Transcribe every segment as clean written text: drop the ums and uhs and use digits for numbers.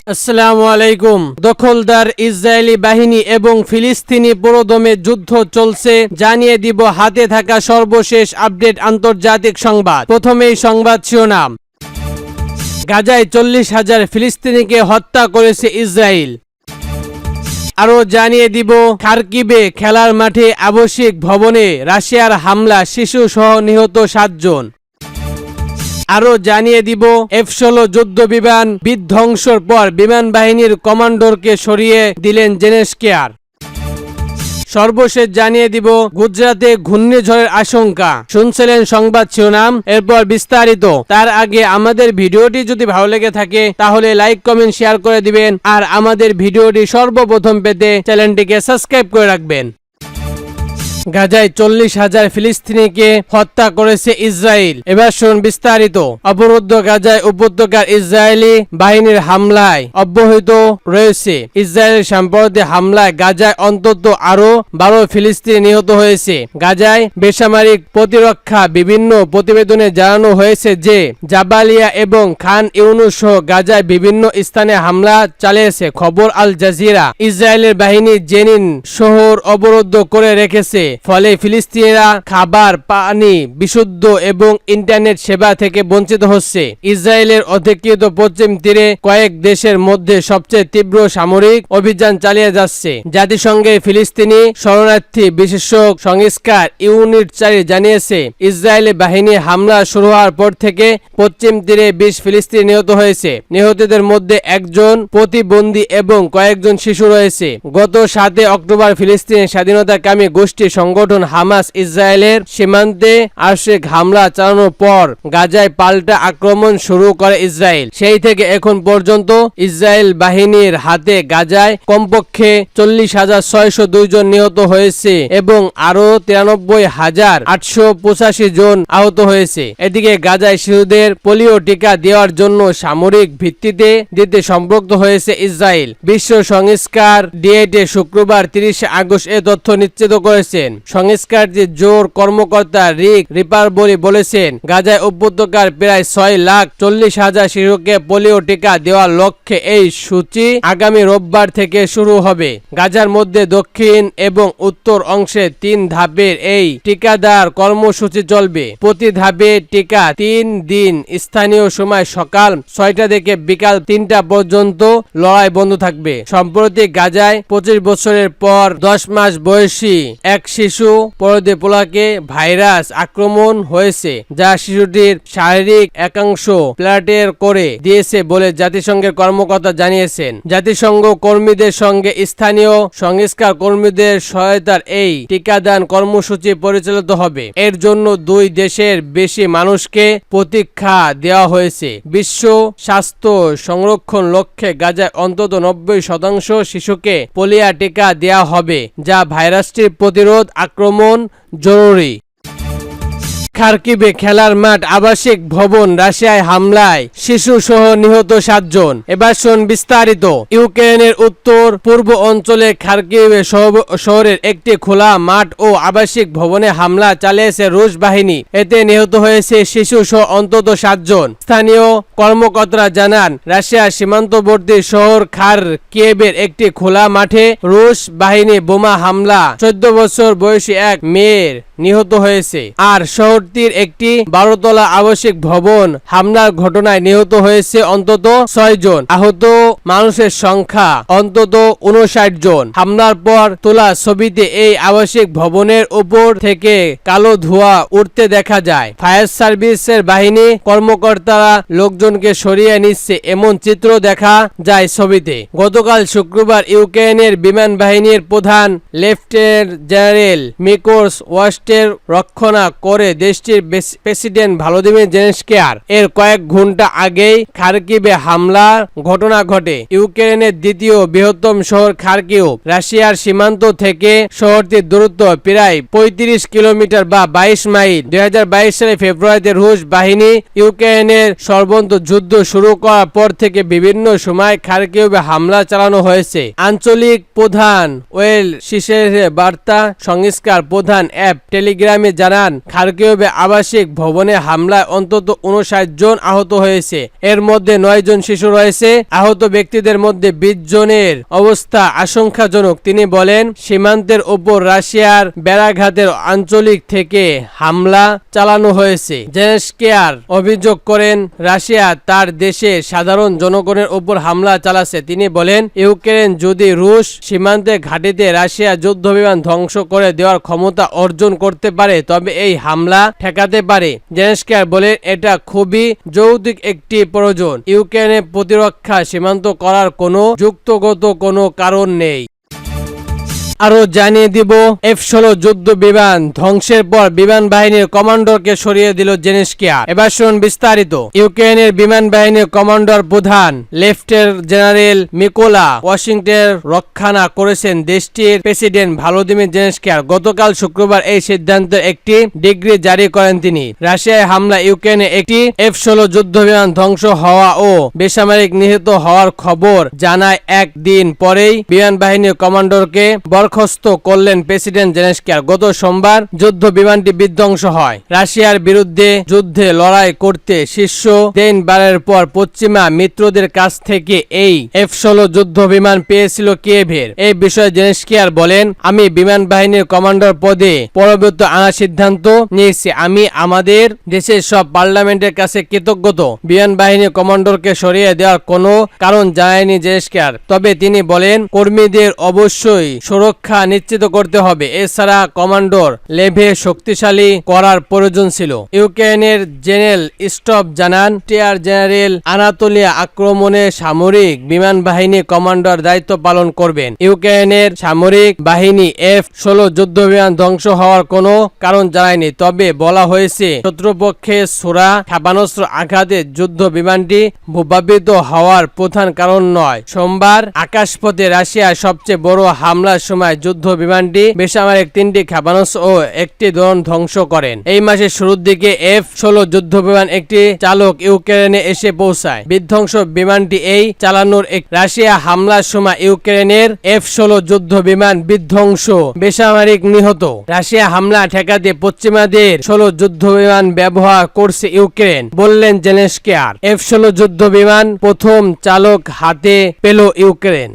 আসসালামু আলাইকুম। দখলদার ইসরায়েলি বাহিনী এবং ফিলিস্তিনি পুরোদমে যুদ্ধ চলছে, জানিয়ে দিব হাতে থাকা সর্বশেষ আপডেট আন্তর্জাতিক সংবাদ। প্রথমেই সংবাদ শিরোনাম। গাজায় 40,000 ফিলিস্তিনিকে হত্যা করেছে ইসরায়েল। আরো জানিয়ে দিব খারকিবে খেলার মাঠে আবাসিক ভবনে রাশিয়ার হামলা, শিশু সহ নিহত 7 জন। আরো জানিয়ে দিব F-16 যুদ্ধ বিমান বিধ্বংসর পর বিমান বাহিনীর কমান্ডরকে সরিয়ে দিলেন জেলেনস্কি। সর্বশেষ জানিয়ে দিব গুজরাতে ঘূর্ণিঝড়ের আশঙ্কা। শুনছিলেন সংবাদ শিরোনাম, এরপর বিস্তারিত। তার আগে আমাদের ভিডিওটি যদি ভালো লেগে থাকে তাহলে লাইক, কমেন্ট, শেয়ার করে দিবেন। আর আমাদের ভিডিওটি সর্বপ্রথম পেতে চ্যানেলটিকে সাবস্ক্রাইব করে রাখবেন। গাজায় 40,000 ফিলিস্তিনিকে হত্যা করেছে ইসরায়েল। এবার শুনুন বিস্তারিত। অবরুদ্ধ গাজায় উপত্যকার ইসরায়েলি বাহিনীর হামলায় অব্যাহত রয়েছে। ইসরায়েলের সাম্প্রতিক হামলায় গাজায় অন্তত আরো 12 ফিলিস্তিনি নিহত হয়েছে। গাজায় বেসামরিক প্রতিরক্ষা বিভিন্ন প্রতিবেদনে জানানো হয়েছে যে জাবালিয়া এবং খান ইউনুস সহ গাজায় বিভিন্ন স্থানে হামলা চালিয়েছে। খবর আল জাজিরা। ইসরায়েলের বাহিনী জেনিন শহর অবরুদ্ধ করে রেখেছে, ফলে ফিলিস্তিনিরা খাবার, পানি, বিশুদ্ধ এবং ইন্টারনেট সেবা থেকে বঞ্চিত হচ্ছে। ইসরায়েলের অধিকৃত পশ্চিম তীরে কয়েক দেশের মধ্যে সবচেয়ে তীব্র সামরিক অভিযান চালিয়ে যাচ্ছে। জাতিসংঘের ফিলিস্তিনি শরণার্থী বিশেষজ্ঞ সংস্কার ইউনিট 4 জানিয়েছে, ইসরায়েলি বাহিনী হামলা শুরু হওয়ার পর থেকে পশ্চিম তীরে 20 ফিলিস্তিনি নিহত হয়েছে। নিহতদের মধ্যে একজন প্রতিবন্ধী এবং কয়েকজন শিশু রয়েছে। গত 7 অক্টোবর ফিলিস্তিনি স্বাধীনতাকামী গোষ্ঠী সংগঠন হামাস ইসরায়েলের সীমান্তে আংশিক হামলা চালানোর পর গাজায় পাল্টা আক্রমণ শুরু করে ইসরায়েল। সেই থেকে এখন পর্যন্ত ইসরায়েল বাহিনীর হাতে গাজায় কমপক্ষে 40,602 জন নিহত হয়েছে এবং আরো 93,885 জন আহত হয়েছে। এদিকে গাজায় শিশুদের পোলিও টিকা দেওয়ার জন্য সামরিক ভিত্তিতে দিতে সম্পৃক্ত হয়েছে ইসরায়েল। বিশ্ব সংস্কার ডিএটে শুক্রবার 30 আগস্ট এ তথ্য নিশ্চিত করেছেন। সংস্কারটির জোর কর্মকর্তা রিক রিপারবলি বলেছেন, গাজায় উপত্যকার প্রায় 6,40,000 শিশুকে পোলিও টিকা দেওয়ার লক্ষ্যে এই সূচি আগামী রোববার থেকে শুরু হবে। গাজার মধ্যে দক্ষিণ এবং উত্তর অংশে 3 ধাপের এই টিকাদার কর্মসূচি চলবে। প্রতি ধাপে টিকা 3 দিন। স্থানীয় সময় সকাল 6টা থেকে বিকাল 3টা পর্যন্ত লড়াই বন্ধ থাকবে। সম্প্রতি গাজায় 25 বছরের পর 10 মাস বয়সী এক শিশু পোলাকে ভাইরাস আক্রমণ হয়েছে, যা শিশুটির শারীরিক একাংশ প্লাটের করে দিয়েছে বলে জাতিসংঘের কর্মকর্তা জানিয়েছেন। জাতিসংঘ কর্মীদের সঙ্গে স্থানীয় সংস্কার কর্মীদের সহায়তার এই টিকাদান কর্মসূচি পরিচালিত হবে। এর জন্য 2 দেশের বেশি মানুষকে প্রতীক্ষা দেওয়া হয়েছে। বিশ্ব স্বাস্থ্য সংরক্ষণ লক্ষ্যে গাজায় অন্তত 90% শিশুকে পোলিও টিকা দেওয়া হবে, যা ভাইরাসটির প্রতিরোধ আক্রমণ জরুরি। খারকিবে খেলার মাঠ, আবাসিক ভবন রাশিয়ায় হামলায় শিশু সহ নিহত 7 জন। এবার শুন বিস্তারিত। ইউক্রেনের উত্তর পূর্ব অঞ্চলে খারকিবে শহরের একটি খোলা মাঠ ও আবাসিক ভবনে হামলা চালিয়েছে রুশ বাহিনী। এতে নিহত হয়েছে শিশু সহ অন্তত 7 জন। স্থানীয় কর্মকর্তারা জানান, রাশিয়ার সীমান্তবর্তী শহর খারকিবের একটি খোলা মাঠে রুশ বাহিনী বোমা হামলা 14 বছর বয়সী এক মেয়ের নিহত হয়েছে। আর শহরটির একটি 12 তলা আবাসিক ভবন হামলার ঘটনায় নিহত হয়েছে অন্তত 6 জন। আহত মানুষের সংখ্যা অন্তত 59 জন। হামলার পর তোলা ছবিতে এই আবাসিক ভবনের উপর থেকে কালো ধোঁয়া উঠতে দেখা যায়। ফায়ার সার্ভিসের বাহিনী কর্মকর্তারা লোকজনকে সরিয়ে নিচ্ছে, এমন চিত্র দেখা যায় ছবিতে। গতকাল শুক্রবার ইউক্রেনের বিমান বাহিনীর প্রধান লেফটেন্যান্ট জেনারেল মিকোস ওয়াস্টের রক্ষণা করে দেশটির প্রেসিডেন্ট ভলোদিমির জেলেনস্কি এর কয়েক ঘন্টা আগেই খারকিবে হামলার ঘটনা ঘটে। ইউক্রেনের দ্বিতীয় বৃহত্তম শহর খারকিভ। রাশিয়ার সীমান্ত থেকে শহরটির দূরত্ব প্রায় 35 কিলোমিটার বা 22 মাইল। 2022 সালে ফেব্রুয়ারিতে রুশ বাহিনী ইউক্রেনের সর্বন্ত যুদ্ধ শুরু করার পর থেকে বিভিন্ন সময় খারকিভে হামলা চালানো হয়েছে। আঞ্চলিক প্রধান ওয়েল শীর্ষে বার্তা সংস্কার প্রধান অ্যাপ টেলিগ্রামে জানান, খার্কিভে আবাসিক ভবনে হামলায় অন্তত 59 জন আহত হয়েছে। এর মধ্যে 9 জন শিশু রয়েছে। আহত ব্যক্তিদের মধ্যে 20 জনের অবস্থা আশঙ্কাজনক। তিনি বলেন, সীমান্তের উপর রাশিয়ার বেড়াঘাতের আঞ্চলিক থেকে হামলা চালানো হয়েছে। জেলেনস্কিয়ার অভিযোগ করেন, রাশিয়া তার দেশে সাধারণ জনগণের উপর হামলা চালাচ্ছে। তিনি বলেন, ইউক্রেন যদি রুশ সীমান্তে ঘাঁটিতে রাশিয়া যুদ্ধবিমান ধ্বংস করে দেওয়ার ক্ষমতা অর্জন করতে পারে তবে এই হামলা ঠেকাতে পারে। জেলেনস্কিয়ার বলেন, এটা খুবই যৌক্তিক একটি প্রয়োজন। ইউক্রেনের প্রতিরক্ষা সীমান্ত করার কোনো যুক্তিগত কোনো কারণ নেই। আরো জানিয়ে দিব, F-16 যুদ্ধ বিমান ধ্বংসের পর বিমান বাহিনীর কমান্ডারকে সরিয়ে দিল জেলেনস্কিয়া। এবার শুনুন বিস্তারিত। ইউক্রেনের বিমান বাহিনীর কমান্ডার প্রধান লেফটেন্যান্ট জেনারেল মিকোলা ওয়াশিংটনের রক্ষানা করেছেন দেশটির প্রেসিডেন্ট ভলোদিমির জেলেনস্কিয়া। গতকাল শুক্রবার এই সিদ্ধান্তের একটি ডিক্রি জারি করেন তিনি। রাশিয়ায় হামলা ইউক্রেনে একটি F-16 যুদ্ধ বিমান ধ্বংস হওয়া ও বেসামরিক নিহত হওয়ার খবর জানায় একদিন পরেই বিমান বাহিনীর কমান্ডারকে বরখাস্ত করলেন প্রেসিডেন্ট জেলেনস্কিয়া। গত সোমবার যুদ্ধ বিমানটি বিধ্বংস হয়। রাশিয়ার বিরুদ্ধে যুদ্ধে লড়াই করতে শীর্ষ দিনবারের পর পশ্চিমা মিত্রদের কাছ থেকে এই F-16 যুদ্ধ বিমান পেয়েছিল কিয়েভের। এই বিষয়ে জেলেনস্কিয়া বলেন, আমি বিমান বাহিনীর কমান্ডার পদে পরিবর্তন আনার সিদ্ধান্ত নিয়েছি। আমি আমাদের দেশের সব পার্লামেন্টের কাছে কৃতজ্ঞ। বিমান বাহিনীর কমান্ডারকে সরিয়ে দেওয়ার কোনো কারণ জানায়নি জেলেনস্কিয়া। তবে তিনি বলেন, কর্মীদের অবশ্যই সুরক্ষা নিশ্চিত করতে হবে। এছাড়া কমান্ডার লেভে শক্তিশালী করার প্রয়োজন ছিল। ইউক্রেনের জেনারেল স্টাফ জানান, টিয়ার জেনারেল আনাতোলিয়া আক্রমণে সামরিক বিমান বাহিনী কমান্ডার দায়িত্ব পালন করবেন। ইউক্রেনের সামরিক বাহিনী F-16 যুদ্ধ বিমান ধ্বংস হওয়ার কোনো কারণ জানায়নি। তবে বলা হয়েছে, শত্রুপক্ষে ছোড়া ক্ষেপণাস্ত্র আঘাতে যুদ্ধ বিমানটি ভূপাতিত হওয়ার প্রধান কারণ নয়। সোমবার আকাশপথে রাশিয়ার সবচেয়ে বড় হামলার সময় যুদ্ধ বিমানটি বেসামরিক 3টি ক্ষেপণাস্ত্র ও একটি ড্রোন ধ্বংস করেন। এই মাসের শুরুর দিকে F-16 যুদ্ধ বিমান একটি চালক ইউক্রেনে এসে পৌঁছায়। বিধ্বংস বিমানটি এই চালানোর রাশিয়া হামলার সময় ইউক্রেনের F-16 যুদ্ধ বিমান বিধ্বংস, বেসামরিক নিহত। রাশিয়া হামলা ঠেকাতে পশ্চিমাদের 16 যুদ্ধ বিমান ব্যবহার করছে ইউক্রেন, বললেন জেলেনস্কিয়া। F-16 যুদ্ধ বিমান প্রথম চালক হাতে পেল ইউক্রেন।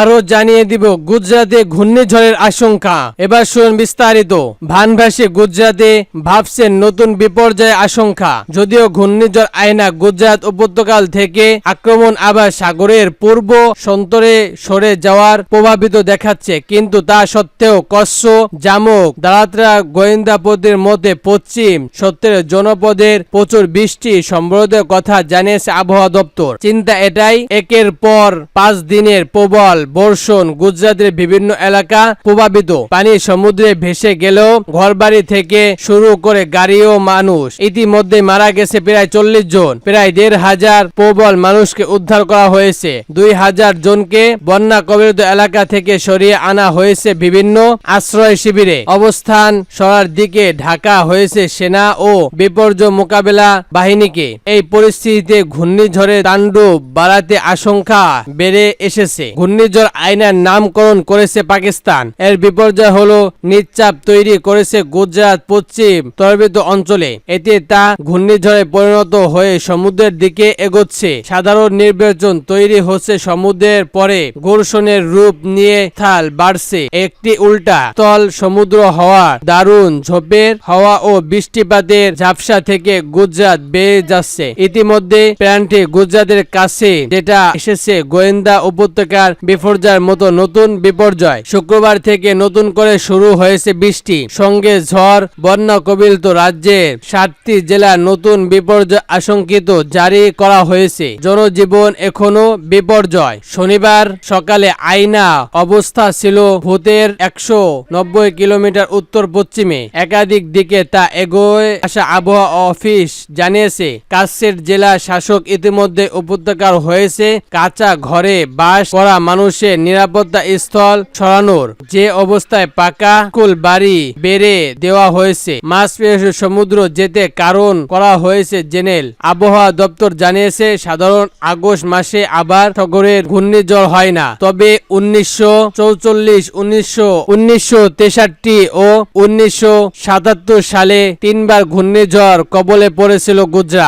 আরো জানিয়ে দিব, গুজরাটে ঘূর্ণিঝড়ের আশঙ্কা। এবার শুনুন বিস্তারিত। ভানভাসে গুজরাটে ভাবছেন নতুন বিপর্যয়ের আশঙ্কা। যদিও ঘূর্ণিঝড় আয়না গুজরাট উপত্যকাল থেকে আক্রমণ আবার সাগরের পূর্ব সন্তরে সরে যাওয়ার প্রভাবিত দেখাচ্ছে, কিন্তু তা সত্ত্বেও কচ্ছ, জামুক, দারাত্রা গোয়েন্দাপদের মধ্যে পশ্চিম সত্তরের জনপদের প্রচুর বৃষ্টি সম্ভাবনার কথা জানিয়েছে আবহাওয়া দপ্তর। চিন্তা এটাই, একের পর 5 দিনের প্রবল বর্ষণ গুজরাটের বিভিন্ন এলাকা প্রভাবিত। পানি সমুদ্রে ভেসে গেলেও ঘরবাড়ি থেকে শুরু করে গাড়ি ও মানুষ ইতিমধ্যে মারা গেছে প্রায় 40 জন। প্রায় 1,500 প্রবল মানুষকে উদ্ধার করা হয়েছে। 2,000 জনকে বন্যা কবলিত এলাকা থেকে সরিয়ে আনা হয়েছে বিভিন্ন আশ্রয় শিবিরে। অবস্থান সরার দিকে ঢাকা হয়েছে সেনা ও বিপর্যয় মোকাবেলা বাহিনীকে। এই পরিস্থিতিতে ঘূর্ণিঝড়ের তাণ্ডব বাড়াতে আশঙ্কা বেড়ে এসেছে। ঘূর্ণিঝড় আয়নার নামকরণ করেছে পাকিস্তান। এর বিপর্যয় হলো নিশ্চাপ তৈরি করেছে গুজরাট পশ্চিম তরবিত অঞ্চলে। এতে তা ঘূর্ণিঝড়ে পরিণত হয়ে সমুদ্রের দিকে এগোচ্ছে। সাধারণ নির্বাচন তৈরি হচ্ছে সমুদ্রের পরে ঘর্ষণের রূপ নিয়ে থাল বাড়ছে। একটি উল্টা তল সমুদ্র হওয়া, দারুণ ঝোপের হাওয়া ও বৃষ্টিপাতের ঝাপসা থেকে গুজরাট বেয়ে যাচ্ছে। ইতিমধ্যে প্রাণটি গুজরাটের কাছে যেটা এসেছে গোয়েন্দা উপত্যকার বিপর্যয়ের মতো নতুন বিপর্যয়। শুক্রবার থেকে নতুন করে শুরু হয়েছে বৃষ্টি, সঙ্গে ঝড়। বন্যা কবলিত রাজ্যের 7টি জেলা নতুন বিপর্যয় আশঙ্কিত জারি করা হয়েছে। জনজীবন এখনো বিপর্যয়। শনিবার সকালে আয়না অবস্থা ছিল ভূতের 190 কিলোমিটার উত্তর পশ্চিমে। একাধিক দিকে তা এগোয়ে আসা আবহাওয়া অফিস জানিয়েছে। কাছের জেলা শাসক ইতিমধ্যে উপত্যকার হয়েছে কাঁচা ঘরে বাস করা মানুষ মানুষের নিরাপত্তা স্থল সরানোর, যে অবস্থায় পাকা স্কুল বাড়ি বেড়ে দেওয়া হয়েছে, মাঝপেশে সমুদ্র যেতে কারণ করা হয়েছে জেনেল। আবহাওয়া দপ্তর জানিয়েছে সাধারণ আগস্ট মাসে আবার সাগরের ঘূর্ণিঝড় হয় না, তবে 1944, 1963 ও 1977 সালে 3বার ঘূর্ণিঝড় কবলে পড়েছিল গুজরাট।